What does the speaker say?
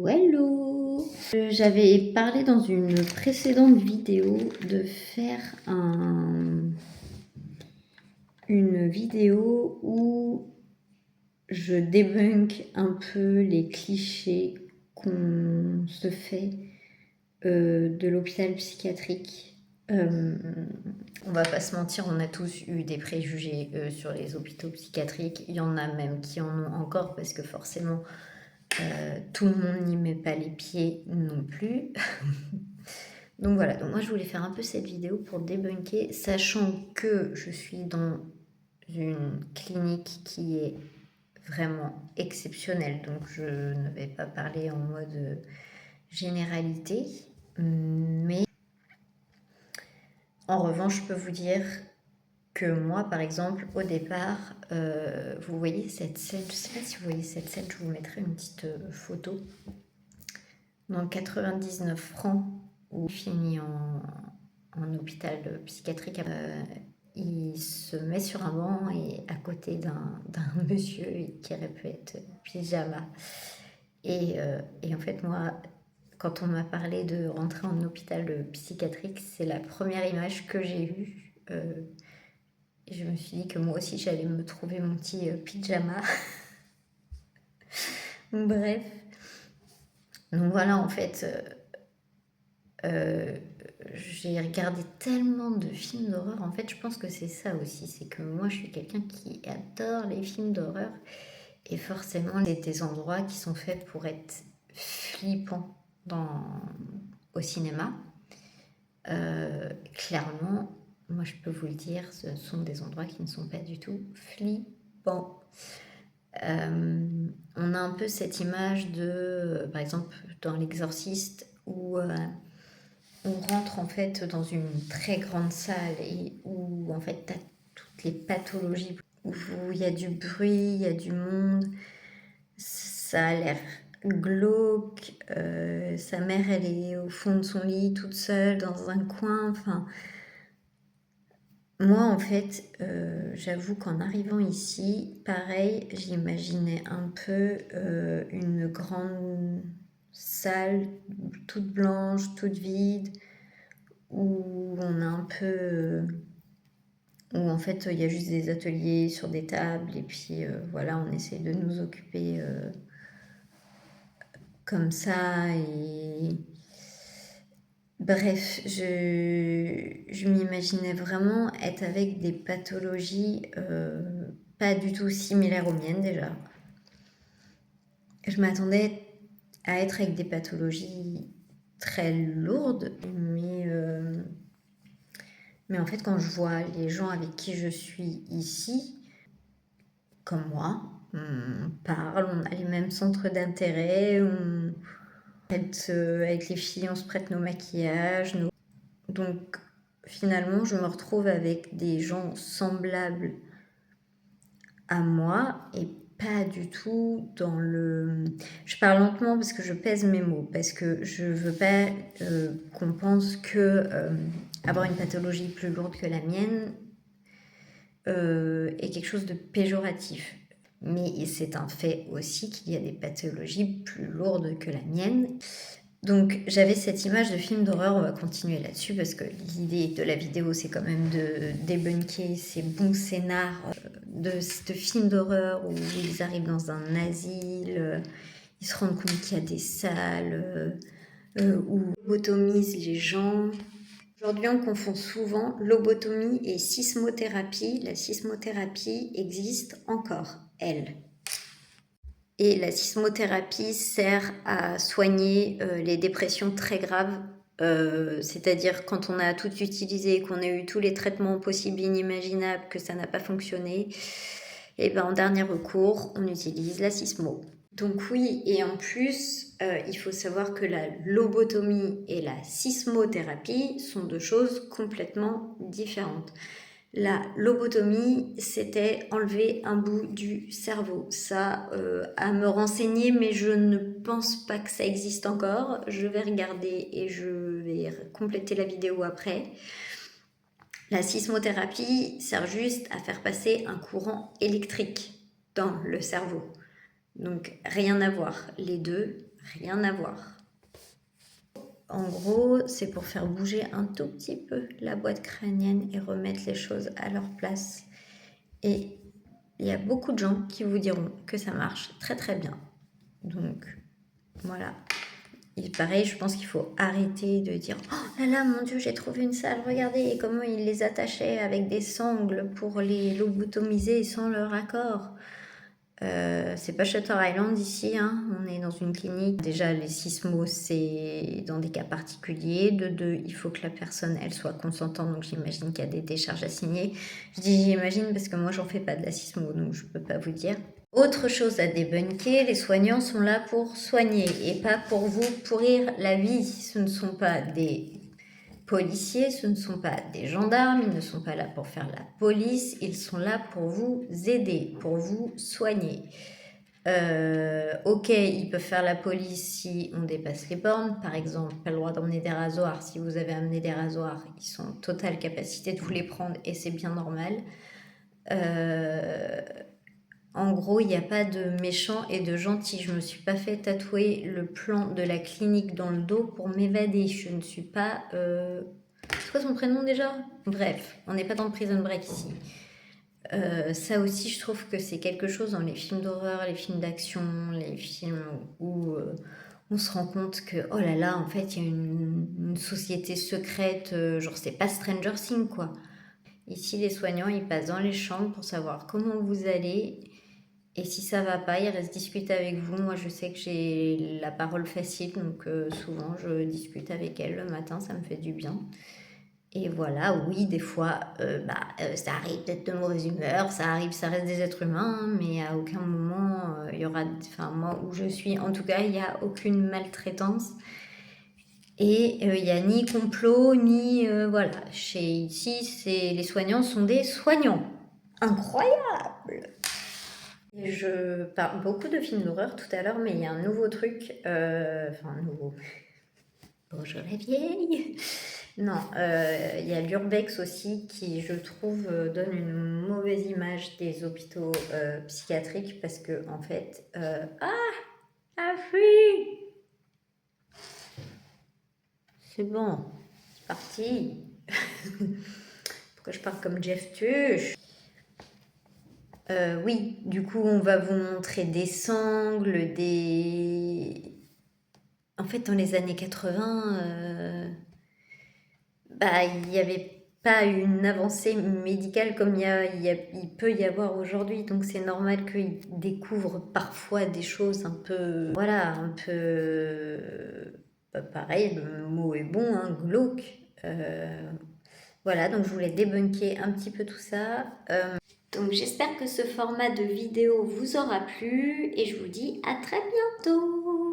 Hello, hello! J'avais parlé dans une précédente vidéo de faire une vidéo où je débunk un peu les clichés qu'on se fait de l'hôpital psychiatrique. On va pas se mentir, on a tous eu des préjugés sur les hôpitaux psychiatriques. Il y en a même qui en ont encore parce que forcément tout le monde n'y met pas les pieds non plus. Donc voilà, donc moi je voulais faire un peu cette vidéo pour débunker, sachant que je suis dans une clinique qui est vraiment exceptionnelle, donc je ne vais pas parler en mode généralité, mais en revanche je peux vous dire que moi par exemple au départ, vous voyez cette scène, je ne sais pas si vous voyez cette scène, je vous mettrai une petite photo. Donc 99 francs, où il finit en hôpital psychiatrique. Il se met sur un banc et à côté d'un monsieur qui répète pyjama. Et en fait, moi, quand on m'a parlé de rentrer en hôpital psychiatrique, c'est la première image que j'ai eue. Et je me suis dit que moi aussi, j'allais me trouver mon petit pyjama. Bref. Donc voilà, en fait, j'ai regardé tellement de films d'horreur. En fait, je pense que c'est ça aussi. C'est que moi, je suis quelqu'un qui adore les films d'horreur. Et forcément, c'est des endroits qui sont faits pour être flippants au cinéma. Clairement, moi, je peux vous le dire, ce sont des endroits qui ne sont pas du tout flippants. On a un peu cette image de, par exemple, dans L'Exorciste, où on rentre en fait dans une très grande salle et où en fait tu as toutes les pathologies, où il y a du bruit, il y a du monde, ça a l'air glauque, sa mère elle est au fond de son lit toute seule dans un coin, enfin... Moi, en fait, j'avoue qu'en arrivant ici, pareil, j'imaginais un peu une grande salle toute blanche, toute vide, où on a un peu... où en fait, il y a juste des ateliers sur des tables, et puis voilà, on essaie de nous occuper comme ça, et... Bref, je m'imaginais vraiment être avec des pathologies pas du tout similaires aux miennes déjà. Je m'attendais à être avec des pathologies très lourdes, mais en fait quand je vois les gens avec qui je suis ici, comme moi, on parle, on a les mêmes centres d'intérêt, avec les filles on se prête nos maquillages, donc finalement, je me retrouve avec des gens semblables à moi et pas du tout dans le... Je parle lentement parce que je pèse mes mots, parce que je veux pas qu'on pense que avoir une pathologie plus lourde que la mienne est quelque chose de péjoratif. Mais c'est un fait aussi qu'il y a des pathologies plus lourdes que la mienne. Donc j'avais cette image de film d'horreur, on va continuer là-dessus parce que l'idée de la vidéo c'est quand même de débunker ces bons scénars de films d'horreur où ils arrivent dans un asile, ils se rendent compte qu'il y a des salles où on lobotomise les gens. Aujourd'hui on confond souvent lobotomie et sismothérapie. La sismothérapie existe encore, elle. Et la sismothérapie sert à soigner les dépressions très graves, c'est-à-dire quand on a tout utilisé, qu'on a eu tous les traitements possibles et inimaginables, que ça n'a pas fonctionné, et ben en dernier recours, on utilise la sismo. Donc oui, et en plus, il faut savoir que la lobotomie et la sismothérapie sont deux choses complètement différentes. La lobotomie, c'était enlever un bout du cerveau. Ça, à me renseigner, mais je ne pense pas que ça existe encore. Je vais regarder et je vais compléter la vidéo après. La sismothérapie sert juste à faire passer un courant électrique dans le cerveau. Donc rien à voir, les deux, rien à voir. En gros, c'est pour faire bouger un tout petit peu la boîte crânienne et remettre les choses à leur place. Et il y a beaucoup de gens qui vous diront que ça marche très très bien. Donc voilà. Et pareil, je pense qu'il faut arrêter de dire « Oh là là, mon Dieu, j'ai trouvé une salle, regardez comment ils les attachaient avec des sangles pour les lobotomiser sans leur accord. » C'est pas Shutter Island ici, hein. On est dans une clinique. Déjà, les sismos, c'est dans des cas particuliers. De deux, il faut que la personne, elle soit consentante, donc j'imagine qu'il y a des décharges à signer. Je dis j'imagine parce que moi, j'en fais pas de la sismo, donc je peux pas vous dire. Autre chose à débunker, les soignants sont là pour soigner et pas pour vous pourrir la vie. Ce ne sont pas des policiers, ce ne sont pas des gendarmes, ils ne sont pas là pour faire la police, ils sont là pour vous aider, pour vous soigner. Ok, ils peuvent faire la police si on dépasse les bornes, par exemple, pas le droit d'emmener des rasoirs. Si vous avez amené des rasoirs, ils sont en totale capacité de vous les prendre et c'est bien normal. En gros, il n'y a pas de méchants et de gentils. Je ne me suis pas fait tatouer le plan de la clinique dans le dos pour m'évader. Je ne suis pas... C'est quoi son prénom déjà? Bref, on n'est pas dans le Prison Break ici. Ça aussi, je trouve que c'est quelque chose dans les films d'horreur, les films d'action, les films où on se rend compte que, oh là là, en fait, il y a une société secrète, genre c'est pas Stranger Things, quoi. Ici, les soignants, ils passent dans les chambres pour savoir comment vous allez. Et si ça va pas, ils restent discuter avec vous. Moi, je sais que j'ai la parole facile, donc souvent, je discute avec elle le matin, ça me fait du bien. Et voilà, oui, des fois, ça arrive d'être de mauvaise humeur, ça arrive, ça reste des êtres humains, hein, mais à aucun moment, il y aura, enfin, moi, où je suis, en tout cas, il n'y a aucune maltraitance. Et il n'y a ni complot, ni... voilà, ici, les soignants sont des soignants. Incroyable! Je parle beaucoup de films d'horreur tout à l'heure, mais il y a un nouveau truc, enfin nouveau, bonjour la vieille. Non, il y a l'urbex aussi qui, je trouve, donne une mauvaise image des hôpitaux psychiatriques parce que en fait, ah oui, c'est bon, c'est parti. Pourquoi je parle comme Jeff Tuch? Oui, du coup, on va vous montrer des sangles, des... En fait, dans les années 80, il n'y avait pas une avancée médicale comme il peut y avoir aujourd'hui. Donc, c'est normal qu'ils découvrent parfois des choses un peu... Voilà, un peu... pareil, le mot est bon, hein, glauque. Voilà, donc je voulais débunker un petit peu tout ça. Donc j'espère que ce format de vidéo vous aura plu et je vous dis à très bientôt.